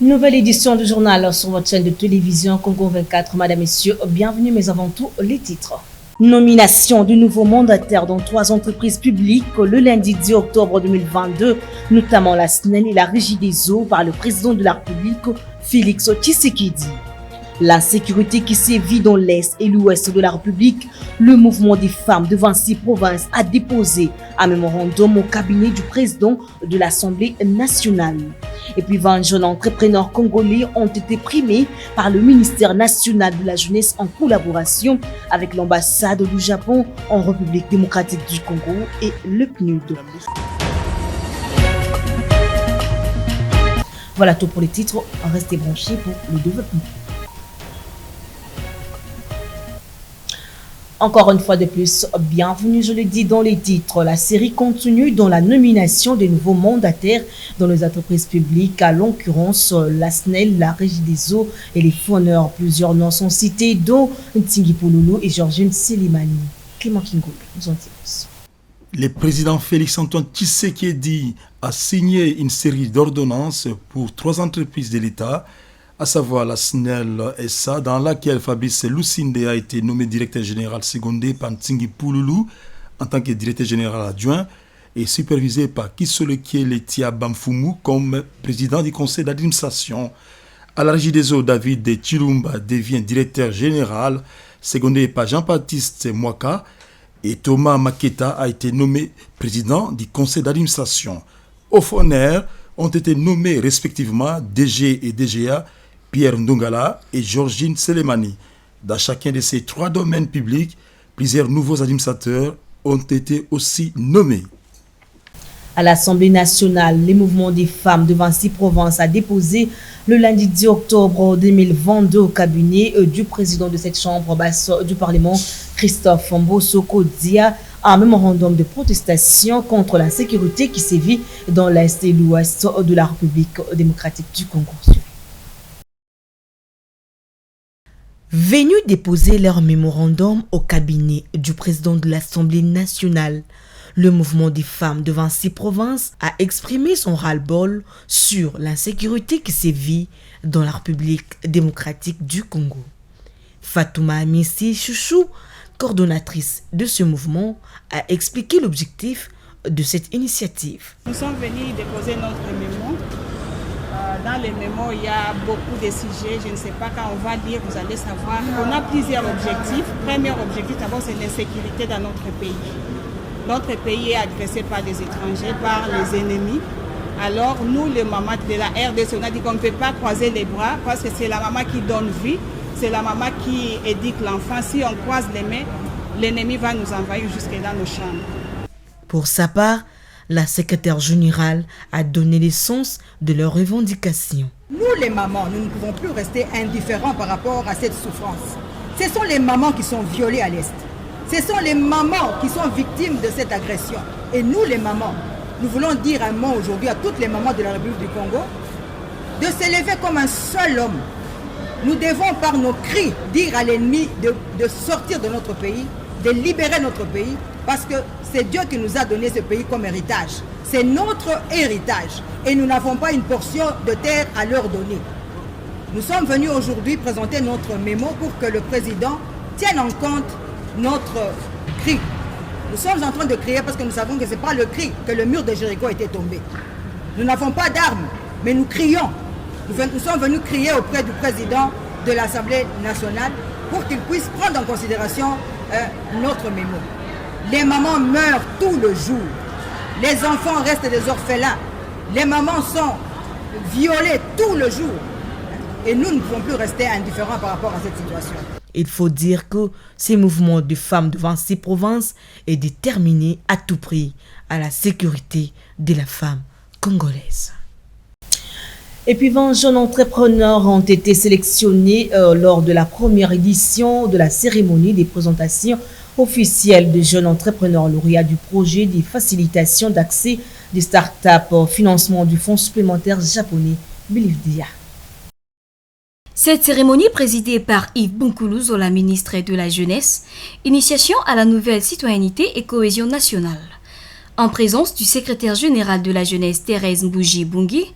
Nouvelle édition du journal sur votre chaîne de télévision Congo 24. Madame, Messieurs, bienvenue, mais avant tout, les titres. Nomination du nouveau mandataire dans 3 entreprises publiques le lundi 10 octobre 2022, notamment la SNEL et la Régie des eaux par le président de la République, Félix Tshisekedi. La sécurité qui sévit dans l'Est et l'Ouest de la République, le mouvement des femmes de 26 provinces a déposé un mémorandum au cabinet du président de l'Assemblée nationale. Et puis 20 jeunes entrepreneurs congolais ont été primés par le ministère national de la jeunesse en collaboration avec l'ambassade du Japon en République démocratique du Congo et le PNUD. Voilà tout pour les titres, restez branchés pour le développement. Encore une fois de plus, bienvenue, je le dis dans les titres. La série continue dans la nomination des nouveaux mandataires dans les entreprises publiques, à l'occurrence la SNEL, la Régie des eaux et les fauneurs. Plusieurs noms sont cités, dont Ntingi Pouloulou et Georgine Selimani. Clément Kingoul, nous en disons. Le président Félix-Antoine Tshisekedi a signé une série d'ordonnances pour 3 entreprises de l'État, à savoir la SNEL SA, dans laquelle Fabrice Lusinde a été nommé directeur général secondé par Ntingi Pouloulou en tant que directeur général adjoint et supervisé par Kisoleke Letia Bamfumu comme président du conseil d'administration. À la Régie des eaux, David Chilumba devient directeur général secondé par Jean-Baptiste Mwaka et Thomas Maketa a été nommé président du conseil d'administration. Aux fauneurs ont été nommés respectivement DG et DGA Pierre Ndongala et Georgine Selemani. Dans chacun de ces 3 domaines publics, plusieurs nouveaux administrateurs ont été aussi nommés. À l'Assemblée nationale, les mouvements des femmes de 26 provinces a déposé le lundi 10 octobre 2022 au cabinet du président de cette chambre basse du Parlement, Christophe Mbosoko Dia, un mémorandum de protestation contre l'insécurité qui sévit dans l'Est et l'Ouest de la République démocratique du Congo. Venus déposer leur mémorandum au cabinet du président de l'Assemblée nationale, le mouvement des femmes de 26 provinces a exprimé son ras-le-bol sur l'insécurité qui sévit dans la République démocratique du Congo. Fatouma Amissi Chouchou, coordonnatrice de ce mouvement, a expliqué l'objectif de cette initiative. Nous sommes venus déposer notre mémo. Dans les mémos, il y a beaucoup de sujets. Je ne sais pas, quand on va lire, vous allez savoir. On a plusieurs objectifs. Premier objectif, d'abord, c'est l'insécurité dans notre pays. Notre pays est agressé par des étrangers, par les ennemis. Alors, nous, les mamans de la RDC, on a dit qu'on ne peut pas croiser les bras parce que c'est la maman qui donne vie, c'est la maman qui éduque l'enfant. Si on croise les mains, l'ennemi va nous envahir jusque dans nos chambres. Pour sa part, la secrétaire générale a donné le sens de leurs revendications. Nous, les mamans, nous ne pouvons plus rester indifférents par rapport à cette souffrance. Ce sont les mamans qui sont violées à l'Est. Ce sont les mamans qui sont victimes de cette agression. Et nous, les mamans, nous voulons dire un mot aujourd'hui à toutes les mamans de la République du Congo de s'élever comme un seul homme. Nous devons, par nos cris, dire à l'ennemi de sortir de notre pays, de libérer notre pays, parce que c'est Dieu qui nous a donné ce pays comme héritage. C'est notre héritage. Et nous n'avons pas une portion de terre à leur donner. Nous sommes venus aujourd'hui présenter notre mémo pour que le président tienne en compte notre cri. Nous sommes en train de crier parce que nous savons que ce n'est pas le cri que le mur de Jéricho était tombé. Nous n'avons pas d'armes, mais nous crions. Nous sommes venus crier auprès du président de l'Assemblée nationale pour qu'il puisse prendre en considération notre mémo. Les mamans meurent tout le jour. Les enfants restent des orphelins. Les mamans sont violées tout le jour. Et nous ne pouvons plus rester indifférents par rapport à cette situation. Il faut dire que ces mouvements de femmes de 26 provinces est déterminé à tout prix à la sécurité de la femme congolaise. Et puis 20 jeunes entrepreneurs ont été sélectionnés lors de la première édition de la cérémonie des présentations officielles de jeunes entrepreneurs lauréats du projet de facilitation d'accès des startups au financement du fonds supplémentaire japonais Bilivdia. Cette cérémonie présidée par Yves Bonkoulouzo, la ministre de la Jeunesse, initiation à la nouvelle citoyenneté et cohésion nationale, en présence du secrétaire général de la jeunesse Thérèse Mbouji Bungi,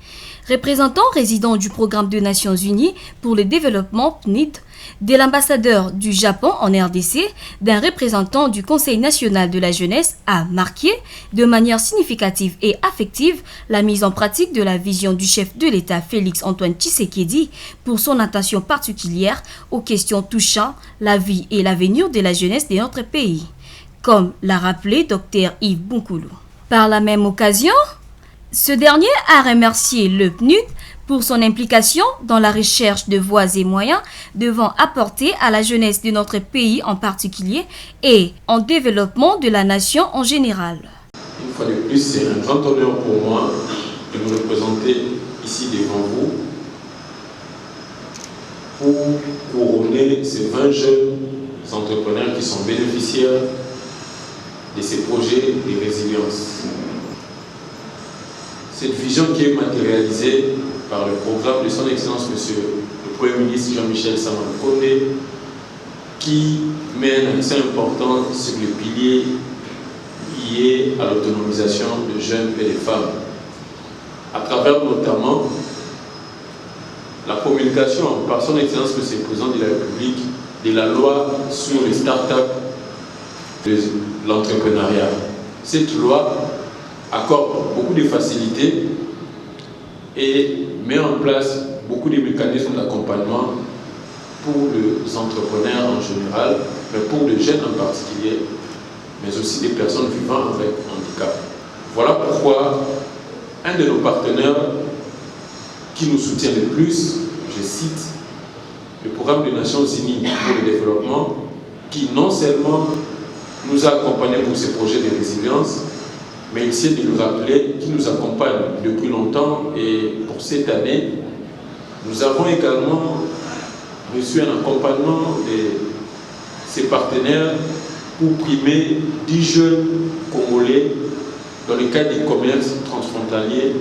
représentant résident du programme des Nations Unies pour le développement PNID, de l'ambassadeur du Japon en RDC, d'un représentant du Conseil national de la jeunesse a marqué de manière significative et affective la mise en pratique de la vision du chef de l'État Félix Antoine Tshisekedi pour son attention particulière aux questions touchant la vie et l'avenir de la jeunesse de notre pays, comme l'a rappelé Dr Yves Bunkoulou. Par la même occasion, ce dernier a remercié le PNUD pour son implication dans la recherche de voies et moyens devant apporter à la jeunesse de notre pays en particulier et en développement de la nation en général. Une fois de plus, c'est un grand honneur pour moi de me représenter ici devant vous pour couronner ces 20 jeunes entrepreneurs qui sont bénéficiaires de ces projets de résilience. Cette vision qui est matérialisée par le programme de son Excellence Monsieur le Premier ministre Jean-Michel Sama-Lukonde, qui met un accent important sur le pilier lié à l'autonomisation de jeunes et de femmes, à travers notamment la promulgation par son Excellence Monsieur le Président de la République de la loi sur les start-up de l'entrepreneuriat. Cette loi accorde beaucoup de facilités et met en place beaucoup de mécanismes d'accompagnement pour les entrepreneurs en général, mais pour les jeunes en particulier, mais aussi des personnes vivant avec handicap. Voilà pourquoi un de nos partenaires qui nous soutient le plus, je cite, le programme des Nations Unies pour le développement, qui non seulement nous a accompagnés pour ces projets de résilience, mais il s'est de nous rappeler qui nous accompagne depuis longtemps, et pour cette année, nous avons également reçu un accompagnement de ces partenaires pour primer 10 jeunes Congolais dans le cadre des commerces transfrontaliers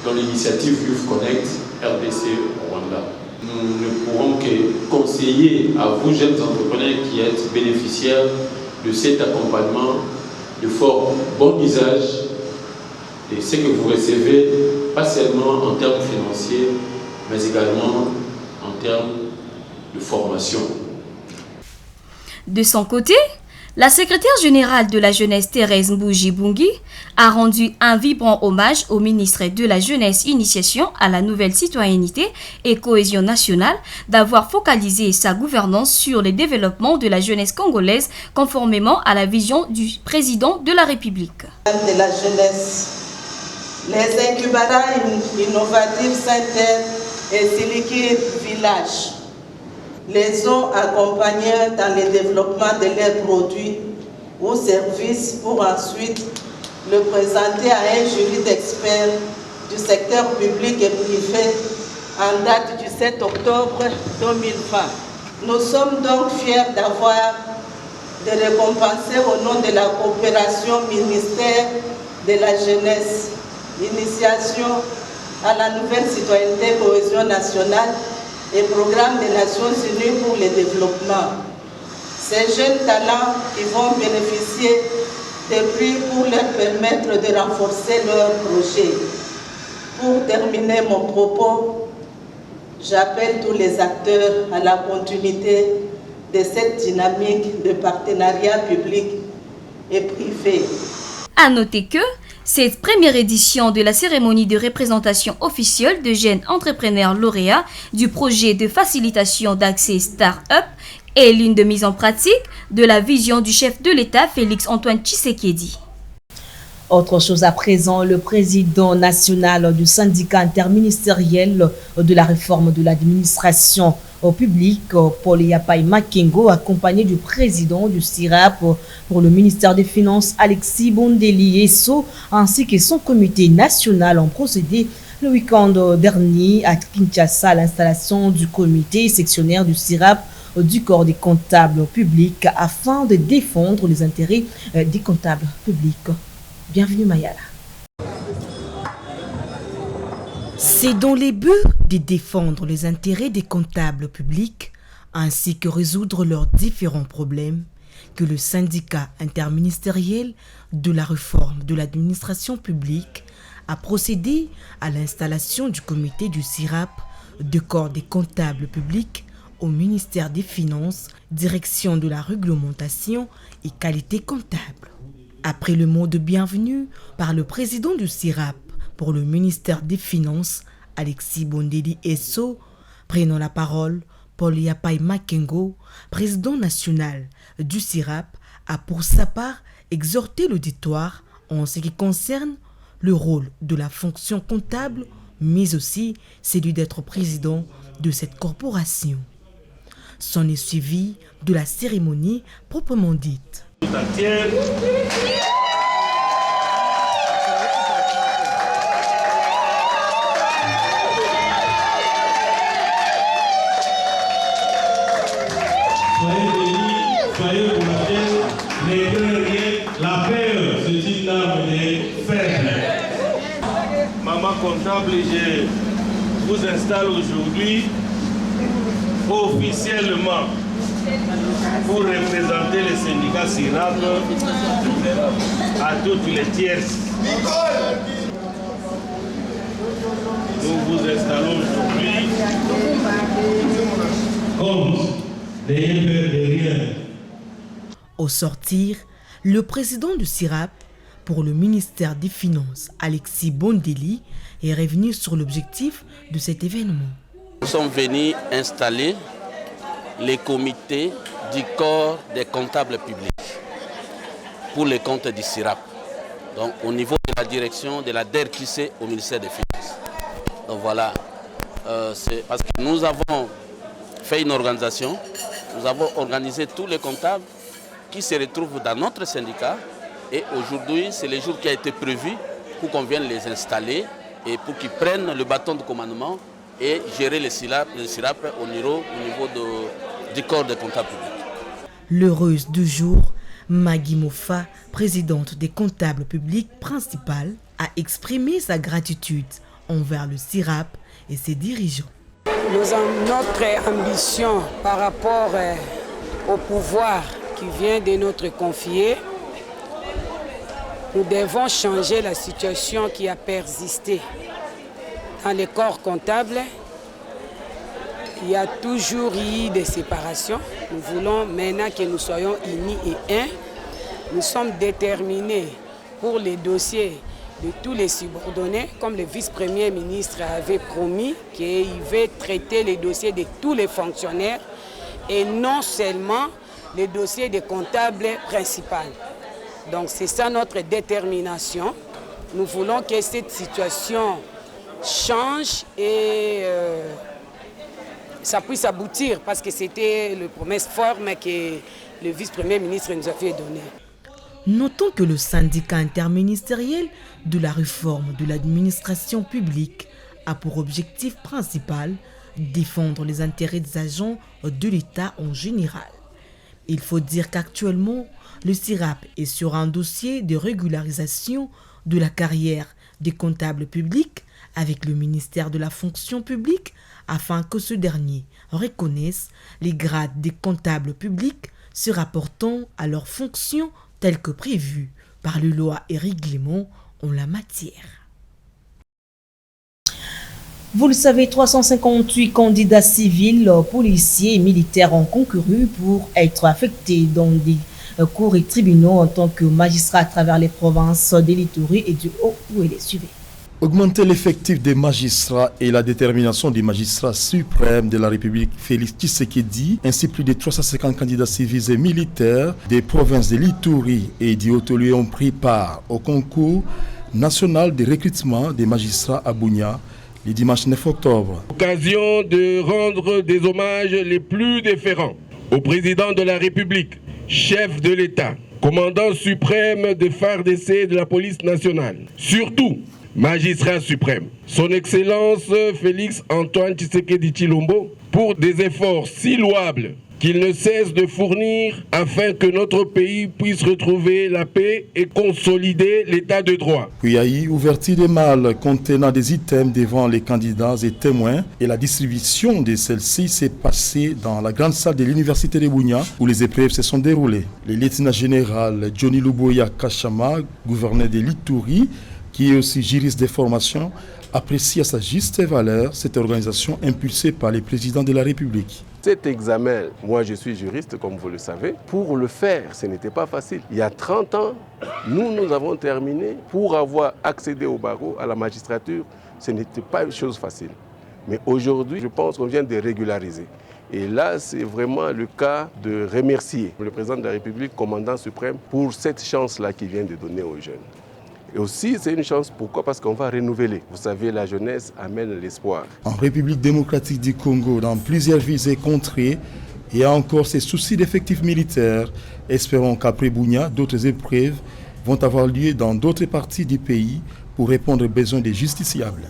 dans l'initiative Youth Connect RDC Rwanda. Nous ne pourrons que conseiller à vous jeunes entrepreneurs qui êtes bénéficiaires de cet accompagnement de fort bon usage de ce que vous recevez, pas seulement en termes financiers, mais également en termes de formation. De son côté, la secrétaire générale de la jeunesse Thérèse Mbouji Bungi a rendu un vibrant hommage au ministre de la Jeunesse Initiation à la nouvelle citoyenneté et cohésion nationale d'avoir focalisé sa gouvernance sur le développement de la jeunesse congolaise conformément à la vision du président de la République. De la jeunesse, les incubateurs innovatifs Saint-Terre et Siliki Village les ont accompagnés dans le développement de leurs produits ou services pour ensuite le présenter à un jury d'experts du secteur public et privé en date du 7 octobre 2020. Nous sommes donc fiers d'avoir de récompenser au nom de la coopération ministère de la jeunesse, initiation à la nouvelle citoyenneté et cohésion nationale et programme des Nations Unies pour le développement. Ces jeunes talents qui vont bénéficier des prix pour leur permettre de renforcer leurs projets. Pour terminer mon propos, j'appelle tous les acteurs à la continuité de cette dynamique de partenariat public et privé. À noter que cette première édition de la cérémonie de représentation officielle de jeunes entrepreneurs lauréats du projet de facilitation d'accès Start-up est l'une de mise en pratique de la vision du chef de l'État Félix Antoine Tshisekedi. Autre chose à présent, le président national du syndicat interministériel de la réforme de l'administration publique, Paul Yapai Makengo, accompagné du président du CIRAP pour le ministère des Finances, Alexis Bondeli Esso, ainsi que son comité national, ont procédé le week-end dernier à Kinshasa à l'installation du comité sectionnaire du CIRAP du corps des comptables publics afin de défendre les intérêts des comptables publics. Bienvenue Mayala. C'est dans les buts de défendre les intérêts des comptables publics ainsi que résoudre leurs différents problèmes que le syndicat interministériel de la réforme de l'administration publique a procédé à l'installation du comité du CIRAP, de corps des comptables publics, au ministère des Finances, direction de la réglementation et qualité comptable. Après le mot de bienvenue par le président du CIRAP pour le ministère des Finances, Alexis Bondeli Esso, prenant la parole, Paul Yapai Makengo, président national du CIRAP, a pour sa part exhorté l'auditoire en ce qui concerne le rôle de la fonction comptable, mais aussi celui d'être président de cette corporation. S'en est suivi de la cérémonie proprement dite. Soyez bénis, soyez prochains, n'ayez rien. La peur, c'est une arme des faibles. Maman comptable, je vous installe aujourd'hui officiellement pour représenter le syndicat CIRAP à toutes les tierces. Nous vous installons aujourd'hui comme n'ayez peur de rien. Au sortir, le président du CIRAP pour le ministère des Finances, Alexis Bondeli, est revenu sur l'objectif de cet événement. Nous sommes venus installer les comités du corps des comptables publics pour les comptes du CIRAP. Donc au niveau de la direction de la DERTIC au ministère des Finances. Donc voilà, c'est parce que nous avons fait une organisation, nous avons organisé tous les comptables qui se retrouvent dans notre syndicat et aujourd'hui c'est le jour qui a été prévu pour qu'on vienne les installer et pour qu'ils prennent le bâton de commandement et gérer le CIRAP au niveau du corps des comptables publics. L'heureuse du jour, Maggie Mofa, présidente des comptables publics principales, a exprimé sa gratitude envers le CIRAP et ses dirigeants. Notre ambition par rapport au pouvoir qui vient de notre confier, nous devons changer la situation qui a persisté. Dans les corps comptables, il y a toujours eu des séparations. Nous voulons maintenant que nous soyons unis et un. Nous sommes déterminés pour les dossiers de tous les subordonnés, comme le vice-premier ministre avait promis, qu'il va traiter les dossiers de tous les fonctionnaires et non seulement les dossiers des comptables principaux. Donc c'est ça notre détermination. Nous voulons que cette situation change et ça puisse aboutir parce que c'était la promesse forte que le vice-premier ministre nous avait donnée. Notons que le syndicat interministériel de la réforme de l'administration publique a pour objectif principal défendre les intérêts des agents de l'État en général. Il faut dire qu'actuellement, le CIRAP est sur un dossier de régularisation de la carrière des comptables publics avec le ministère de la fonction publique afin que ce dernier reconnaisse les grades des comptables publics se rapportant à leurs fonctions telles que prévues par les lois et règlements en la matière. Vous le savez, 358 candidats civils, policiers et militaires ont concouru pour être affectés dans des cours et tribunaux en tant que magistrats à travers les provinces de l'Ituri et du Haut-Ouélé. Suivez. Augmenter l'effectif des magistrats et la détermination des magistrats suprêmes de la République Félix Tshisekedi, ainsi plus de 350 candidats civils et militaires des provinces de l'Ituri et du Haut-Ouélé ont pris part au concours national de recrutement des magistrats à Bunia le dimanche 9 octobre. Occasion de rendre des hommages les plus déférents au président de la République, chef de l'État, commandant suprême des FARDC de la police nationale, surtout magistrat suprême, son Excellence Félix Antoine Tshisekedi Tshilombo, pour des efforts si louables qu'il ne cesse de fournir afin que notre pays puisse retrouver la paix et consolider l'état de droit. Puis a eu ouverture des malles contenant des items devant les candidats et témoins et la distribution de celles-ci s'est passée dans la grande salle de l'université de Bunia où les épreuves se sont déroulées. Le lieutenant général Johnny Luboya Kachama, gouverneur de l'Ituri, qui est aussi juriste de formation, apprécie à sa juste valeur cette organisation impulsée par les présidents de la République. Cet examen, moi je suis juriste comme vous le savez, pour le faire ce n'était pas facile. Il y a 30 ans, nous avons terminé. Pour avoir accédé au barreau, à la magistrature, ce n'était pas une chose facile. Mais aujourd'hui, je pense qu'on vient de régulariser. Et là, c'est vraiment le cas de remercier le président de la République, commandant suprême, pour cette chance-là qu'il vient de donner aux jeunes. Et aussi, c'est une chance, pourquoi? Parce qu'on va renouveler. Vous savez, la jeunesse amène l'espoir. En République démocratique du Congo, dans plusieurs villes et contrées, il y a encore ces soucis d'effectifs militaires. Espérons qu'après Bunia, d'autres épreuves vont avoir lieu dans d'autres parties du pays pour répondre aux besoins des justiciables.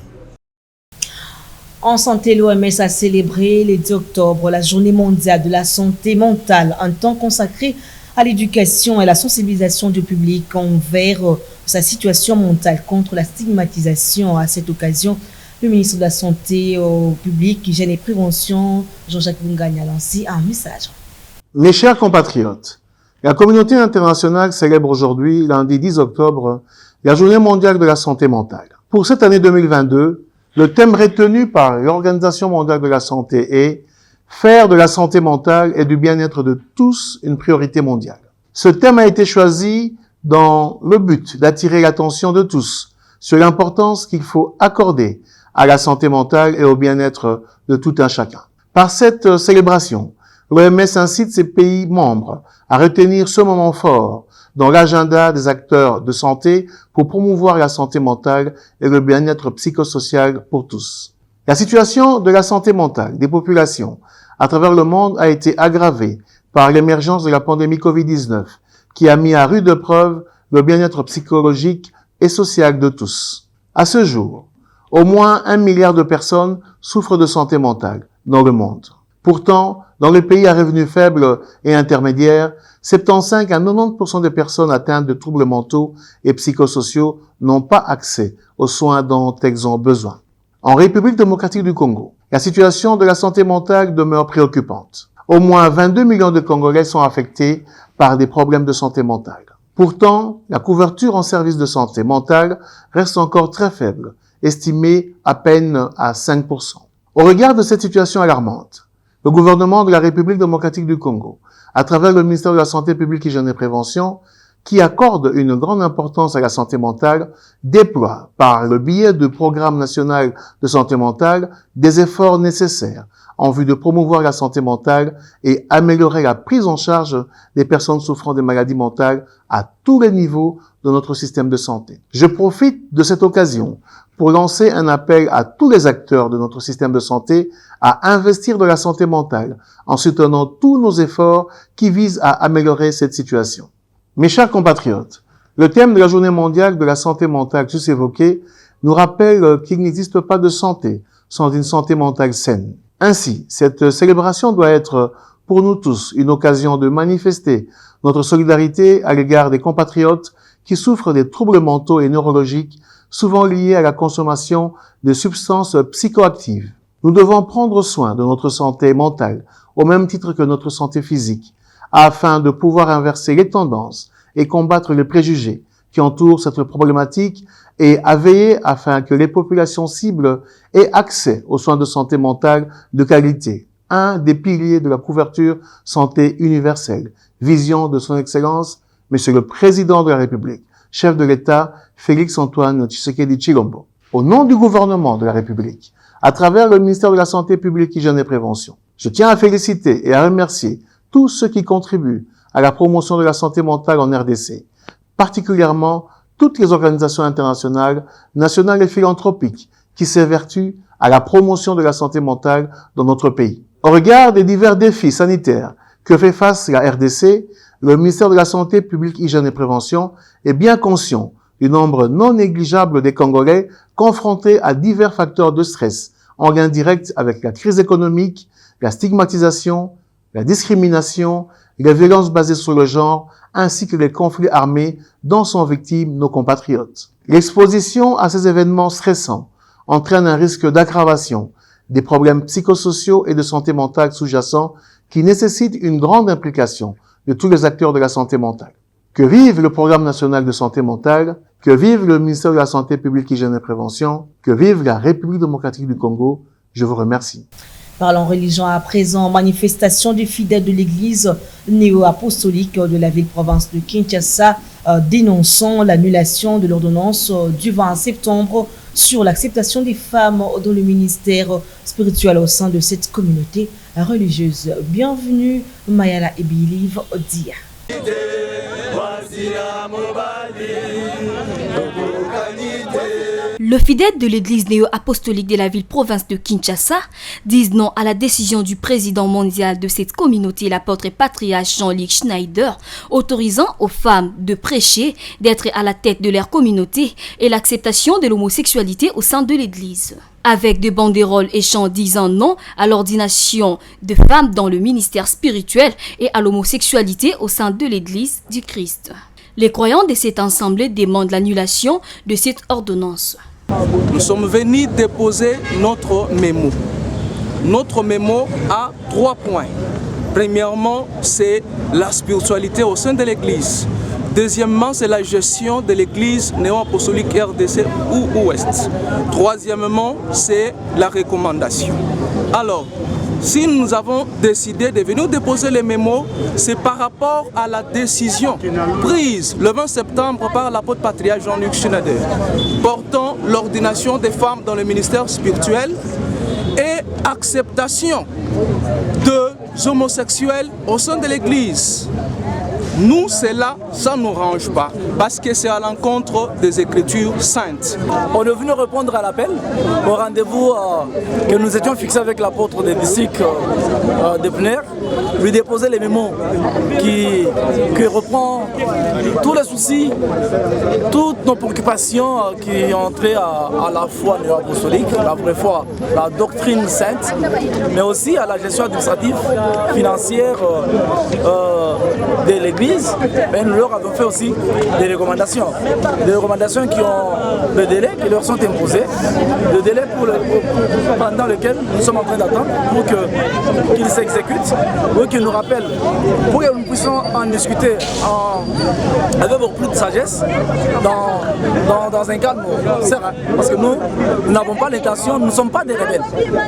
En santé, l'OMS a célébré le 10 octobre la journée mondiale de la santé mentale, un temps consacré à l'éducation et la sensibilisation du public envers sa situation mentale contre la stigmatisation. À cette occasion, le ministre de la Santé au public, Hygiène et Prévention, Jean-Jacques Bungani, a lancé un message. Mes chers compatriotes, la communauté internationale célèbre aujourd'hui, lundi 10 octobre, la journée mondiale de la santé mentale. Pour cette année 2022, le thème retenu par l'Organisation mondiale de la santé est « Faire de la santé mentale et du bien-être de tous une priorité mondiale ». Ce thème a été choisi dans le but d'attirer l'attention de tous sur l'importance qu'il faut accorder à la santé mentale et au bien-être de tout un chacun. Par cette célébration, l'OMS incite ses pays membres à retenir ce moment fort dans l'agenda des acteurs de santé pour promouvoir la santé mentale et le bien-être psychosocial pour tous. La situation de la santé mentale des populations à travers le monde a été aggravée par l'émergence de la pandémie Covid-19 qui a mis à rude preuve le bien-être psychologique et social de tous. À ce jour, au moins 1 milliard de personnes souffrent de santé mentale dans le monde. Pourtant, dans les pays à revenus faibles et intermédiaires, 75 à 90% des personnes atteintes de troubles mentaux et psychosociaux n'ont pas accès aux soins dont elles ont besoin. En République démocratique du Congo, la situation de la santé mentale demeure préoccupante. Au moins 22 millions de Congolais sont affectés par des problèmes de santé mentale. Pourtant, la couverture en services de santé mentale reste encore très faible, estimée à peine à 5%. Au regard de cette situation alarmante, le gouvernement de la République démocratique du Congo, à travers le ministère de la Santé publique, Hygiène et Prévention, qui accorde une grande importance à la santé mentale, déploie, par le biais du Programme national de santé mentale, des efforts nécessaires en vue de promouvoir la santé mentale et améliorer la prise en charge des personnes souffrant de maladies mentales à tous les niveaux de notre système de santé. Je profite de cette occasion pour lancer un appel à tous les acteurs de notre système de santé à investir dans la santé mentale en soutenant tous nos efforts qui visent à améliorer cette situation. Mes chers compatriotes, le thème de la Journée mondiale de la santé mentale juste évoqué nous rappelle qu'il n'existe pas de santé sans une santé mentale saine. Ainsi, cette célébration doit être pour nous tous une occasion de manifester notre solidarité à l'égard des compatriotes qui souffrent des troubles mentaux et neurologiques souvent liés à la consommation de substances psychoactives. Nous devons prendre soin de notre santé mentale au même titre que notre santé physique afin de pouvoir inverser les tendances et combattre les préjugés qui entourent cette problématique et à veiller afin que les populations cibles aient accès aux soins de santé mentale de qualité, un des piliers de la couverture santé universelle, vision de son Excellence, Monsieur le Président de la République, chef de l'État, Félix-Antoine Tshisekedi Tshilombo. Au nom du gouvernement de la République, à travers le ministère de la Santé publique, Hygiène et Prévention, je tiens à féliciter et à remercier tous ceux qui contribuent à la promotion de la santé mentale en RDC, particulièrement toutes les organisations internationales, nationales et philanthropiques qui s'évertuent à la promotion de la santé mentale dans notre pays. Au regard des divers défis sanitaires que fait face la RDC, le ministère de la Santé publique, Hygiène et Prévention est bien conscient du nombre non négligeable des Congolais confrontés à divers facteurs de stress en lien direct avec la crise économique, la stigmatisation, la discrimination, les violences basées sur le genre, ainsi que les conflits armés dont sont victimes nos compatriotes. L'exposition à ces événements stressants entraîne un risque d'aggravation des problèmes psychosociaux et de santé mentale sous-jacents qui nécessitent une grande implication de tous les acteurs de la santé mentale. Que vive le Programme national de santé mentale, que vive le ministère de la Santé publique, Hygiène et Prévention, que vive la République démocratique du Congo. Je vous remercie. Parlons religion à présent. Manifestation des fidèles de l'église néo-apostolique de la ville-province de Kinshasa dénonçant l'annulation de l'ordonnance du 20 septembre sur l'acceptation des femmes dans le ministère spirituel au sein de cette communauté religieuse. Bienvenue, Mayala Ebiliv Dia. Le fidèle de l'église néo-apostolique de la ville-province de Kinshasa disent non à la décision du président mondial de cette communauté, l'apôtre et patriarche Jean-Luc Schneider, autorisant aux femmes de prêcher, d'être à la tête de leur communauté et l'acceptation de l'homosexualité au sein de l'église. Avec des banderoles et chants disant non à l'ordination de femmes dans le ministère spirituel et à l'homosexualité au sein de l'église du Christ. Les croyants de cette assemblée demandent l'annulation de cette ordonnance. Nous sommes venus déposer notre mémo. Notre mémo a 3 points. Premièrement, c'est la spiritualité au sein de l'Église. Deuxièmement, c'est la gestion de l'Église néo-apostolique RDC ou Ouest. Troisièmement, c'est la recommandation. Alors, si nous avons décidé de venir déposer les mémos, c'est par rapport à la décision prise le 20 septembre par l'apôtre patriarche Jean-Luc Schneider portant l'ordination des femmes dans le ministère spirituel et acceptation des homosexuels au sein de l'Église. Nous, cela, ça ne nous range pas, parce que c'est à l'encontre des Écritures saintes. On est venu répondre à l'appel, au rendez-vous que nous étions fixés avec l'apôtre des disciples de Pner, lui déposer les mémos qui reprend tous les soucis, toutes nos préoccupations qui ont trait à la foi néo-apostolique, la vraie foi, la doctrine sainte, mais aussi à la gestion administrative, financière de l'Église. Mais nous leur avons fait aussi des recommandations qui ont le délai qui leur sont imposés, le délai pendant lequel nous sommes en train d'attendre pour qu'ils s'exécutent, pour qu'ils nous rappellent, pour que nous puissions en discuter avec beaucoup plus de sagesse, dans un cadre serein. Parce que nous n'avons pas l'intention, nous ne sommes pas des rebelles,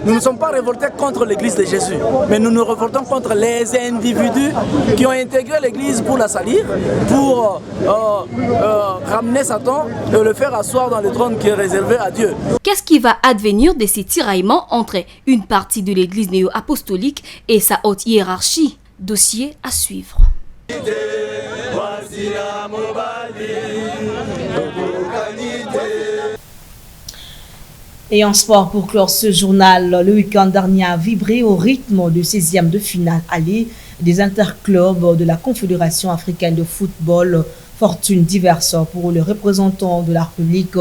nous ne sommes pas révoltés contre l'Église de Jésus, mais nous nous révoltons contre les individus qui ont intégré l'Église pour la salir, pour ramener Satan et le faire asseoir dans le trône qui est réservé à Dieu. Qu'est-ce qui va advenir de ces tiraillements entre une partie de l'église néo-apostolique et sa haute hiérarchie? Dossier à suivre. Et en sport, pour clore ce journal, le week-end dernier a vibré au rythme du 16e de finale aller des interclubs de la Confédération africaine de football. Fortune diverse pour les représentants de la République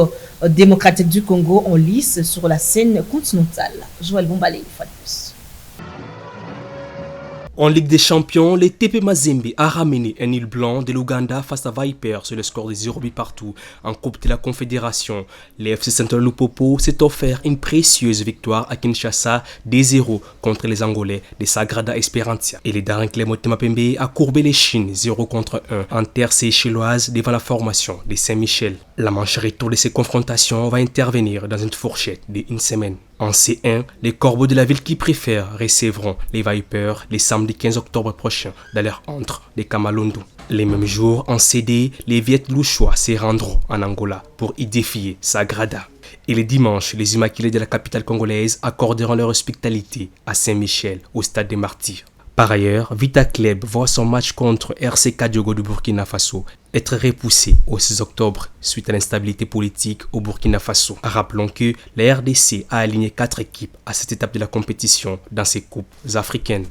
démocratique du Congo en lice sur la scène continentale. Joël Bombalé, une fois de plus. En Ligue des Champions, les TP Mazembe a ramené un île blanc de l'Ouganda face à Viper sur le score de 0 but partout en Coupe de la Confédération. Les FC Central Lupopo s'est offert une précieuse victoire à Kinshasa des 0 contre les Angolais de Sagrada Esperantia. Et les Daring Motema Pembe a courbé les Chines 0 contre 1 en terre séchelloise devant la formation de Saint-Michel. La manche retour de ces confrontations va intervenir dans une fourchette d'une semaine. En C1, les Corbeaux de la ville qui préfèrent recevront les Vipers les samedi 15 octobre prochain dans leur entre de Kamalondo. Les mêmes jours, en CD, les Viet Louchois se rendront en Angola pour y défier Sagrada. Et les dimanches, les Immaculés de la capitale congolaise accorderont leur hospitalité à Saint-Michel au stade des Martyrs. Par ailleurs, Vita Club voit son match contre RC Diogo du Burkina Faso être repoussé au 6 octobre suite à l'instabilité politique au Burkina Faso. Rappelons que la RDC a aligné 4 équipes à cette étape de la compétition dans ces coupes africaines.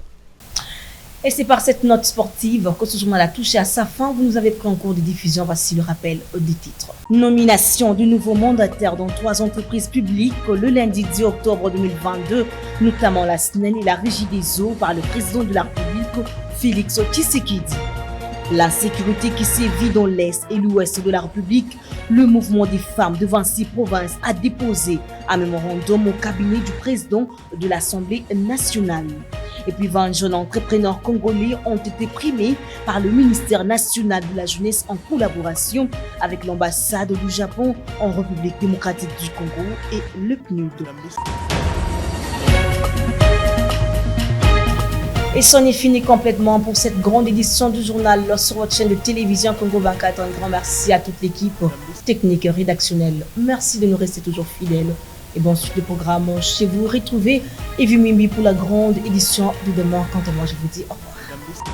Et c'est par cette note sportive que ce journal a touché à sa fin. Vous nous avez pris en cours de diffusion. Voici le rappel des titres. Nomination du nouveau mandataire dans 3 entreprises publiques le lundi 10 octobre 2022, notamment la SNEL et la Régie des eaux par le président de la République Félix Tshisekedi. La sécurité qui sévit dans l'Est et l'Ouest de la République, le mouvement des femmes de 26 provinces a déposé un mémorandum au cabinet du président de l'Assemblée nationale. Et puis 20 jeunes entrepreneurs congolais ont été primés par le ministère national de la jeunesse en collaboration avec l'ambassade du Japon en République démocratique du Congo et le PNUD. Et c'en est fini complètement pour cette grande édition du journal sur votre chaîne de télévision Congo 24. Un grand merci à toute l'équipe technique et rédactionnelle. Merci de nous rester toujours fidèles. Et bon, suite de programme chez vous, retrouvez Evie Mimbi pour la grande édition de demain. Quant à moi, je vous dis au revoir.